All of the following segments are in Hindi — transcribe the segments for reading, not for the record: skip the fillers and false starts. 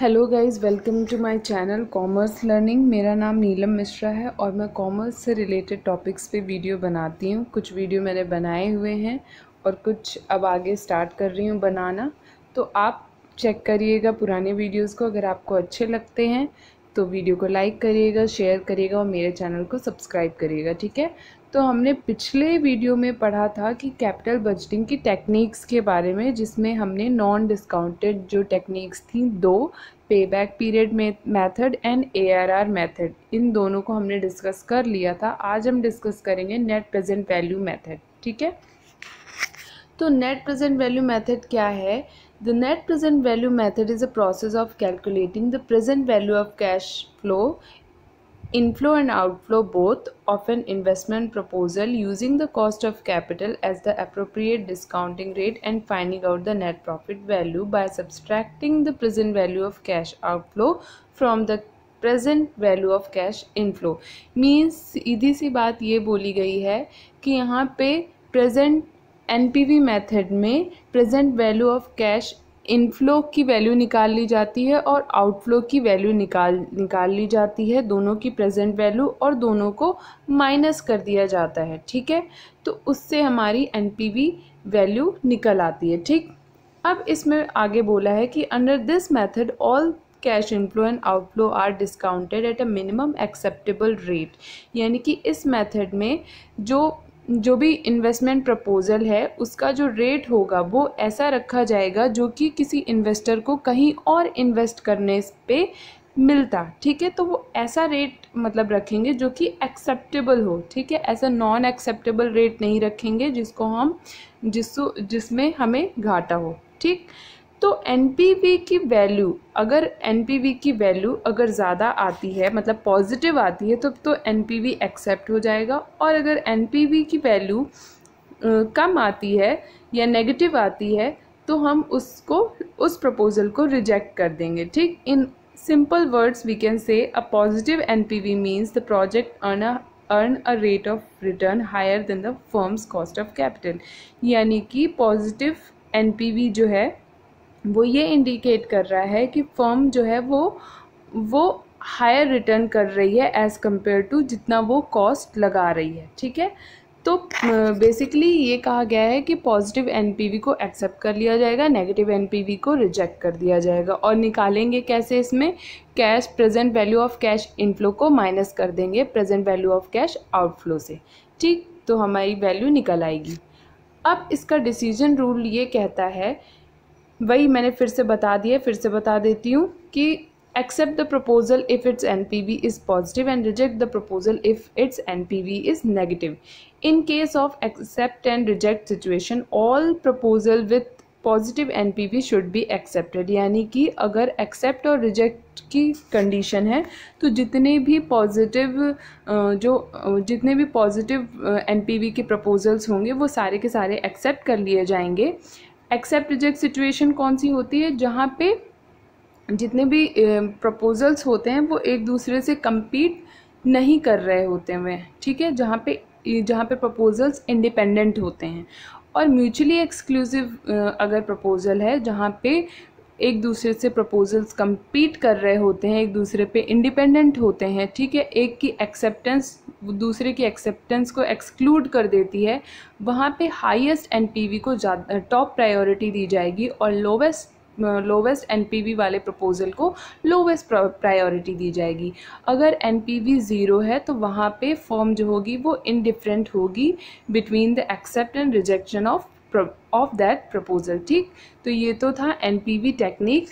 Hello guys, welcome to my channel commerce learning. मेरा नाम नीलम मिश्रा है और मैं कॉमर्स से रिलेटेड टॉपिक्स पे वीडियो बनाती हूँ। कुछ वीडियो मैंने बनाए हुए हैं और कुछ अब आगे स्टार्ट कर रही हूँ बनाना। तो आप चेक करिएगा पुराने वीडियोस को। अगर आपको अच्छे लगते हैं तो वीडियो को लाइक करिएगा, शेयर करिएगा और मेरे चैनल को सब्सक्राइब करिएगा, ठीक है। तो हमने पिछले वीडियो में पढ़ा था कि कैपिटल बजटिंग की टेक्निक्स के बारे में, जिसमें हमने नॉन डिस्काउंटेड जो टेक्निक्स थी दो, pay back period method and ARR मेथड, इन दोनों को हमने डिस्कस कर लिया था। आज हम डिस्कस करेंगे नेट प्रेजेंट वैल्यू मेथड, ठीक है। तो नेट प्रेजेंट वैल्यू मेथड क्या है? The net present value method is a process of calculating the present value of cash flow, inflow and outflow both of an investment proposal using the cost of capital as the appropriate discounting rate and finding out the net profit value by subtracting the present value of cash outflow from the present value of cash inflow. Means सीधी सी बात ये बोली गई है कि यहाँ पे प्रेजेंट NPV मेथड में present value of cash inflow की वैल्यू निकाल ली जाती है और आउटफ्लो की वैल्यू निकाल ली जाती है, दोनों की प्रेजेंट वैल्यू, और दोनों को माइनस कर दिया जाता है, ठीक है। तो उससे हमारी NPV वैल्यू निकल आती है, ठीक। अब इसमें आगे बोला है कि under this method all cash inflow and outflow are discounted at a minimum acceptable rate. यानी कि इस मेथड में जो भी इन्वेस्टमेंट प्रपोजल है उसका जो रेट होगा वो ऐसा रखा जाएगा जो कि किसी इन्वेस्टर को कहीं और इन्वेस्ट करने पे मिलता, ठीक है। तो वो ऐसा रेट मतलब रखेंगे जो कि एक्सेप्टेबल हो, ठीक है। ऐसा नॉन एक्सेप्टेबल रेट नहीं रखेंगे जिसमें हमें घाटा हो, ठीक। तो NPV की वैल्यू अगर ज़्यादा आती है, मतलब पॉजिटिव आती है, तो NPV एक्सेप्ट हो जाएगा। और अगर NPV की वैल्यू कम आती है या नेगेटिव आती है तो हम उस प्रपोजल को रिजेक्ट कर देंगे, ठीक। In simple words we can say a positive NPV means the project earn a rate of return higher than the firm's cost of capital। यानी कि पॉजिटिव NPV जो है वो ये इंडिकेट कर रहा है कि फर्म जो है वो हायर रिटर्न कर रही है एज़ कम्पेयर टू जितना वो कॉस्ट लगा रही है, ठीक है। तो बेसिकली ये कहा गया है कि पॉजिटिव NPV को एक्सेप्ट कर लिया जाएगा, नेगेटिव NPV को रिजेक्ट कर दिया जाएगा। और निकालेंगे कैसे? इसमें cash present value of cash inflow को माइनस कर देंगे present value of cash outflow से, ठीक। तो हमारी वैल्यू निकल आएगी। अब इसका डिसीजन रूल ये कहता है, वही मैंने फिर से बता देती हूँ कि accept the proposal if its NPV is positive and reject the proposal if its NPV is negative. In case of accept and reject situation, all proposal with positive NPV should be accepted. यानी कि अगर एक्सेप्ट और रिजेक्ट की कंडीशन है तो जितने भी पॉजिटिव NPV के प्रपोजल्स होंगे वो सारे के सारे एक्सेप्ट कर लिए जाएंगे। एक्सेप्ट रिजेक्ट सिचुएशन कौन सी होती है? जहाँ पे जितने भी प्रपोजल्स होते हैं वो एक दूसरे से compete नहीं कर रहे होते हैं, ठीक है। जहाँ पे प्रपोजल्स इंडिपेंडेंट होते हैं। और म्यूचुअली एक्सक्लूसिव अगर प्रपोजल है जहाँ पे एक दूसरे से प्रपोजल्स compete कर रहे होते हैं, एक दूसरे पे इंडिपेंडेंट होते हैं, ठीक है, एक की एक्सेप्टेंस दूसरे की एक्सेप्टेंस को एक्सक्लूड कर देती है, वहाँ पे हाईएस्ट NPV को टॉप प्रायोरिटी दी जाएगी और लोवेस्ट NPV वाले प्रपोजल को लोवेस्ट प्रायोरिटी दी जाएगी। अगर NPV 0 है तो वहाँ पे फर्म जो होगी वो इनडिफरेंट होगी between the accept and rejection of that proposal, ठीक। तो ये तो था NPV टेक्निक।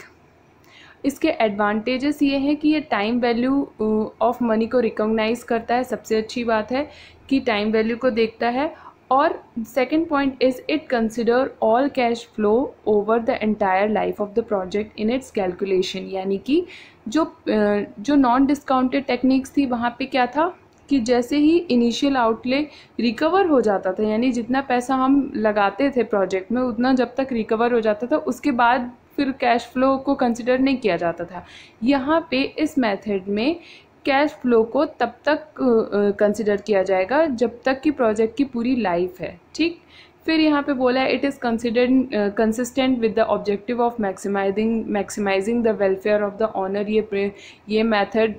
इसके एडवांटेजेस ये हैं कि ये टाइम वैल्यू ऑफ मनी को रिकॉग्नाइज करता है, सबसे अच्छी बात है कि टाइम वैल्यू को देखता है। और second point is it consider all cash flow over the entire life of the project in its calculation. यानी कि जो नॉन डिस्काउंटेड टेक्निक्स थी वहाँ पे क्या था कि जैसे ही इनिशियल आउटले रिकवर हो जाता था, यानी जितना पैसा हम लगाते थे प्रोजेक्ट में उतना जब तक रिकवर हो जाता था उसके बाद फिर कैश फ्लो को कंसिडर नहीं किया जाता था। यहाँ पे इस मेथड में कैश फ्लो को तब तक कंसिडर किया जाएगा जब तक कि प्रोजेक्ट की पूरी लाइफ है, ठीक। फिर यहाँ पे बोला है it is considered consistent with the objective of maximizing the welfare of the owner. ये मेथड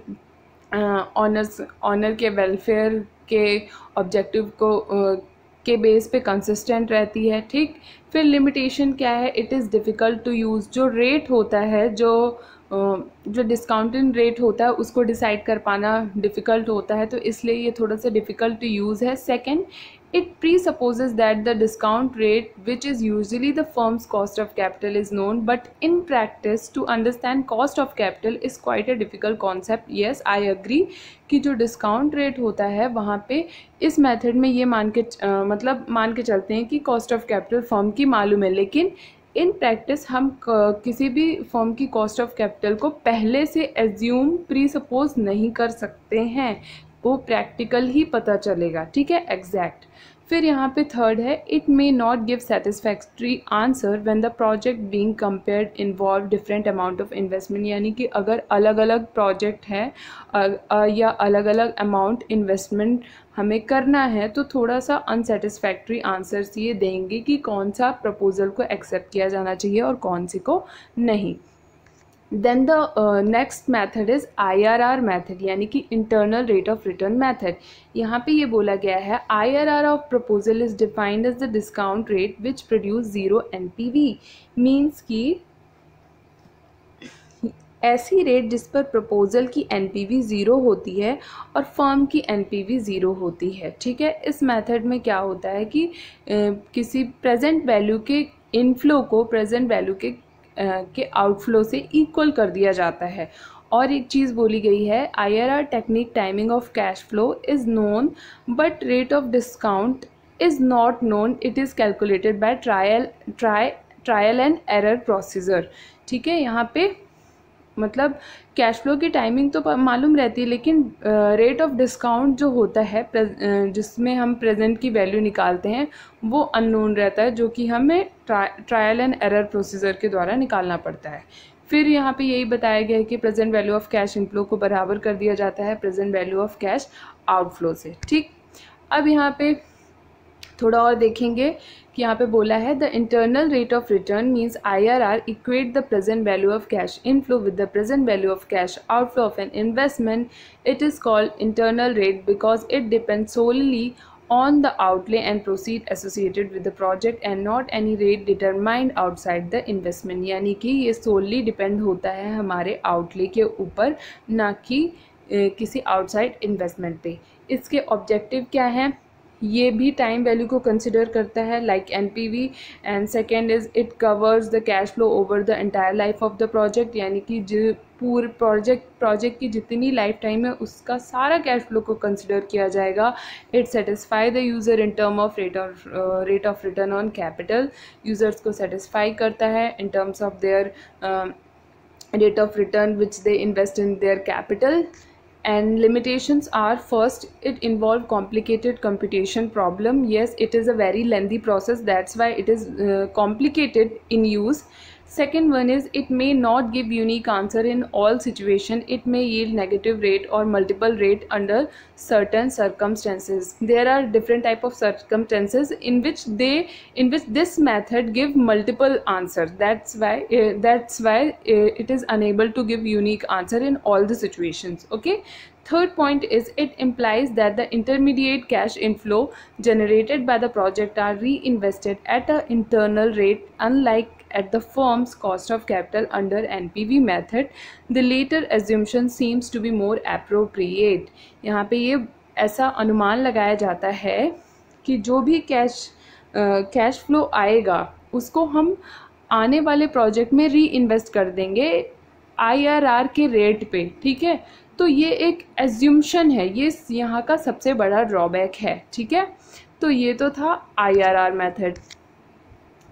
ऑनर के वेलफेयर के ऑब्जेक्टिव को के बेस पे कंसिस्टेंट रहती है। ठीक, फिर लिमिटेशन क्या है, it is difficult to use. जो रेट होता है, जो डिस्काउंटिंग रेट होता है उसको डिसाइड कर पाना डिफ़िकल्ट होता है, तो इसलिए ये थोड़ा सा डिफ़िकल्ट टू यूज़ है। Second, it presupposes that the discount rate, which is usually the firm's cost of capital, is known, but in practice to understand cost of capital is quite a difficult concept. Yes, I agree कि जो डिस्काउंट रेट होता है वहाँ पे इस मेथड में ये मान के चलते हैं कि कॉस्ट ऑफ कैपिटल फर्म की मालूम है, लेकिन इन प्रैक्टिस हम किसी भी फर्म की कॉस्ट ऑफ कैपिटल को पहले से एज्यूम प्री सपोज नहीं कर सकते हैं, वो प्रैक्टिकल ही पता चलेगा। ठीक है, एग्जैक्ट। फिर यहाँ पे थर्ड है, it may not give satisfactory answer when the project being compared involve different amount of investment. यानी कि अगर अलग अलग प्रोजेक्ट है या अलग अलग अमाउंट इन्वेस्टमेंट हमें करना है तो थोड़ा सा अनसेटिस्फैक्ट्री आंसर्स ये देंगे कि कौन सा प्रपोजल को एक्सेप्ट किया जाना चाहिए और कौन सी को नहीं। Then the next method is IRR method, यानी कि internal rate of return method. यहाँ पे ये बोला गया है IRR ऑफ proposal is defined as the discount rate which produce zero NPV। Means कि ऐसी रेट जिस पर प्रपोजल की NPV ज़ीरो होती है और फर्म की NPV ज़ीरो होती है। ठीक है, इस मेथड में क्या होता है कि किसी प्रेजेंट वैल्यू के इनफ्लो को प्रेजेंट वैल्यू के आउटफ्लो से इक्वल कर दिया जाता है। और एक चीज़ बोली गई है, IRR technique timing of cash flow is known but rate of discount is not known, it is calculated by trial and error procedure. ठीक है, यहाँ पे मतलब कैश फ्लो की टाइमिंग तो मालूम रहती है, लेकिन रेट ऑफ डिस्काउंट जो होता है जिसमें हम प्रेजेंट की वैल्यू निकालते हैं वो अननोन रहता है, जो कि हमें ट्रायल एंड एरर प्रोसीजर के द्वारा निकालना पड़ता है। फिर यहाँ पे यही बताया गया है कि present value of cash inflow को बराबर कर दिया जाता है present value of cash outflow से। ठीक, अब यहाँ पे थोड़ा और देखेंगे कि यहाँ पे बोला है the internal rate of return means IRR equate the present value of cash inflow with the present value of cash outflow of an investment. It is called internal rate because it depend solely on the outlay and proceed associated with the project and not any rate determined outside the investment। यानी कि ये solely depend होता है हमारे outlay के ऊपर, ना कि किसी outside investment पे। इसके objective क्या है, ये भी टाइम वैल्यू को कंसिडर करता है like NPV। And second is it covers the cash flow over the entire life of the project, यानी कि जो पूरे प्रोजेक्ट की जितनी लाइफ टाइम है उसका सारा कैश फ्लो को कंसिडर किया जाएगा। It satisfy the user in term of rate of return on capital. Users को सेटिस्फाई करता है in terms of their rate of return which they invest in their capital. And limitations are, first, it involve complicated computation problem. Yes, it is a very lengthy process, that's why it is complicated in use. Second one is it may not give unique answer in all situation. It may yield negative rate or multiple rate under certain circumstances. There are different type of circumstances in which this method give multiple answers. That's why it is unable to give unique answer in all the situations. Okay. Third point is it implies that the intermediate cash inflow generated by the project are reinvested at an internal rate, unlike at the firm's cost of capital under NPV method. The later assumption seems to be more appropriate. यहाँ पे ये ऐसा अनुमान लगाया जाता है कि जो भी कैश फ्लो आएगा उसको हम आने वाले प्रोजेक्ट में री इन्वेस्ट कर देंगे IRR के रेट पे। ठीक है, तो ये एक एज्यूम्शन है, ये यहाँ का सबसे बड़ा ड्रॉबैक है। ठीक है, तो ये तो था IRR मेथड।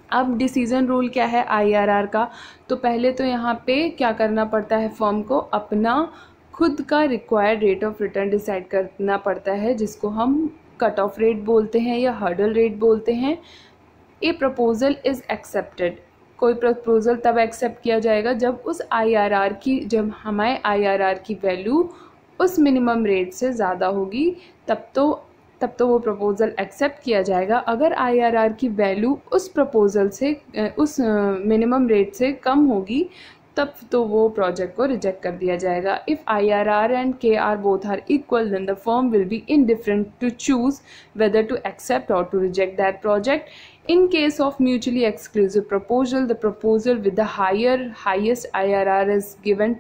अब डिसीजन रूल क्या है IRR का, तो पहले तो यहाँ पे क्या करना पड़ता है, फर्म को अपना खुद का required rate of return decide करना पड़ता है, जिसको हम कट ऑफ रेट बोलते हैं या हर्डल रेट बोलते हैं। ए प्रपोजल इज़ एक्सेप्टेड, कोई प्रपोजल तब एक्सेप्ट किया जाएगा जब हमारे IRR की वैल्यू उस मिनिमम रेट से ज़्यादा होगी, तब तो तब तो वो प्रपोज़ल एक्सेप्ट किया जाएगा। अगर IRR की वैल्यू उस प्रपोज़ल से उस मिनिमम रेट से कम होगी तब तो वो प्रोजेक्ट को रिजेक्ट कर दिया जाएगा। If IRR and KR both are equal then the firm will be indifferent to choose whether to accept or to reject that project. In case of mutually exclusive proposal, the proposal with the highest IRR is given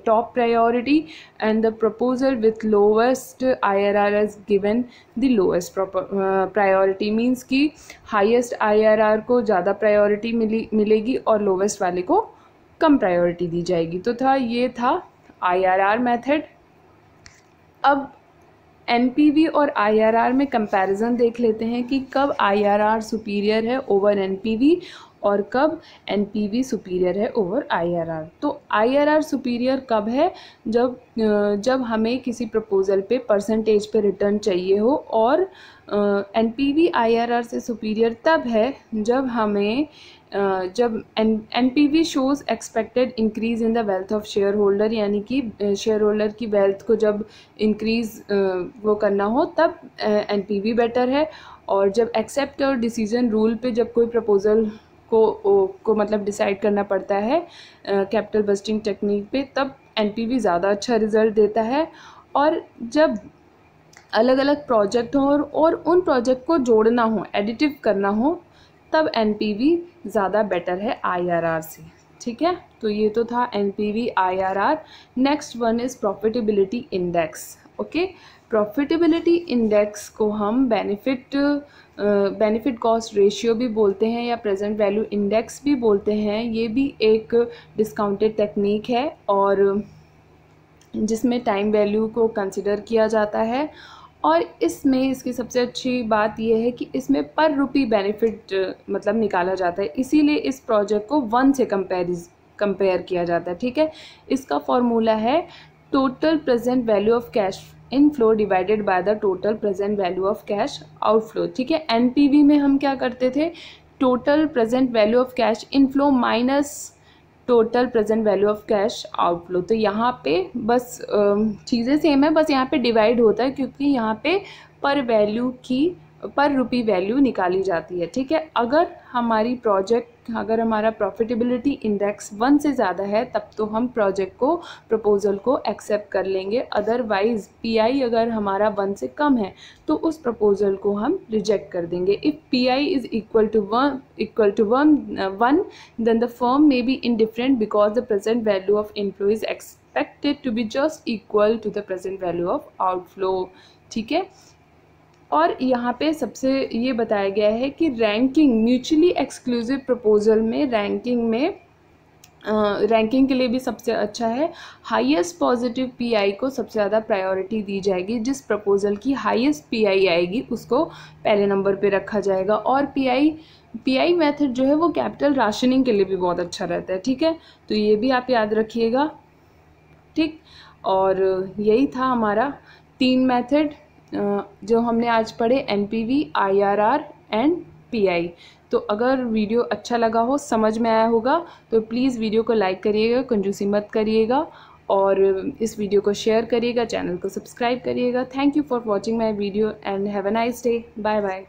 top priority and the proposal with lowest IRR is given the lowest priority. Means कि highest IRR को ज़्यादा priority मिलेगी और lowest वाले को कम प्रायोरिटी दी जाएगी। तो ये था IRR मेथड। अब NPV और IRR में कंपैरिजन देख लेते हैं कि कब IRR सुपीरियर है ओवर NPV और कब NPV सुपीरियर है ओवर IRR। तो IRR सुपीरियर कब है? जब हमें किसी प्रपोज़ल पे परसेंटेज पे रिटर्न चाहिए हो, और NPV IRR से सुपीरियर तब है जब NPV shows expected increase in the wealth of share holder, यानी कि शेयर होल्डर की वेल्थ को जब इंक्रीज़ वो करना हो तब NPV बेटर है। और जब एक्सेप्ट और डिसीजन रूल पे जब कोई प्रपोज़ल को मतलब डिसाइड करना पड़ता है कैपिटल बस्टिंग टेक्निक पे, तब NPV ज़्यादा अच्छा रिज़ल्ट देता है। और जब अलग अलग प्रोजेक्ट हो और उन प्रोजेक्ट को जोड़ना हो, एडिटिव करना हो, तब NPV ज़्यादा बेटर है IRR से। ठीक है, तो ये तो था NPV IRR। Next one is profitability index. Okay, profitability index को हम बेनिफिट कॉस्ट रेशियो भी बोलते हैं या प्रेजेंट वैल्यू इंडेक्स भी बोलते हैं। ये भी एक डिस्काउंटेड टेक्निक है और जिसमें टाइम वैल्यू को कंसिडर किया जाता है। और इसमें इसकी सबसे अच्छी बात यह है कि इसमें पर रुपी बेनिफिट मतलब निकाला जाता है, इसीलिए इस प्रोजेक्ट को 1 से कंपेयर किया जाता है। ठीक है, इसका फॉर्मूला है total present value of cash inflow divided by the total present value of cash outflow. ठीक है, NPV में हम क्या करते थे, total present value of cash inflow minus total present value of cash outflow. तो यहाँ पे बस चीज़ें सेम है, बस यहाँ पे डिवाइड होता है क्योंकि यहाँ पे पर रुपी वैल्यू निकाली जाती है। ठीक है, अगर हमारा प्रॉफिटेबिलिटी इंडेक्स 1 से ज़्यादा है तब तो हम प्रपोज़ल को एक्सेप्ट कर लेंगे। अदरवाइज़ PI अगर हमारा 1 से कम है तो उस प्रपोज़ल को हम रिजेक्ट कर देंगे। If PI is equal to 1 then the firm may be indifferent because the present value of inflow is expected to be just equal to the present value of outflow। ठीक है, और यहाँ पे सबसे ये बताया गया है कि रैंकिंग म्यूचुअली एक्सक्लूसिव प्रपोज़ल में रैंकिंग के लिए भी सबसे अच्छा है। हाईएस्ट पॉजिटिव PI को सबसे ज़्यादा प्रायोरिटी दी जाएगी। जिस प्रपोज़ल की हाईएस्ट PI आएगी उसको पहले नंबर पे रखा जाएगा। और PI मेथड जो है वो कैपिटल राशनिंग के लिए भी बहुत अच्छा रहता है। ठीक है, तो ये भी आप याद रखिएगा। ठीक, और यही था हमारा 3 मेथड जो हमने आज पढ़े, NPV, IRR एंड PI। तो अगर वीडियो अच्छा लगा हो, समझ में आया होगा, तो प्लीज़ वीडियो को लाइक करिएगा, कंजूसी मत करिएगा, और इस वीडियो को शेयर करिएगा, चैनल को सब्सक्राइब करिएगा। Thank you for watching my video and have a nice day. Bye bye.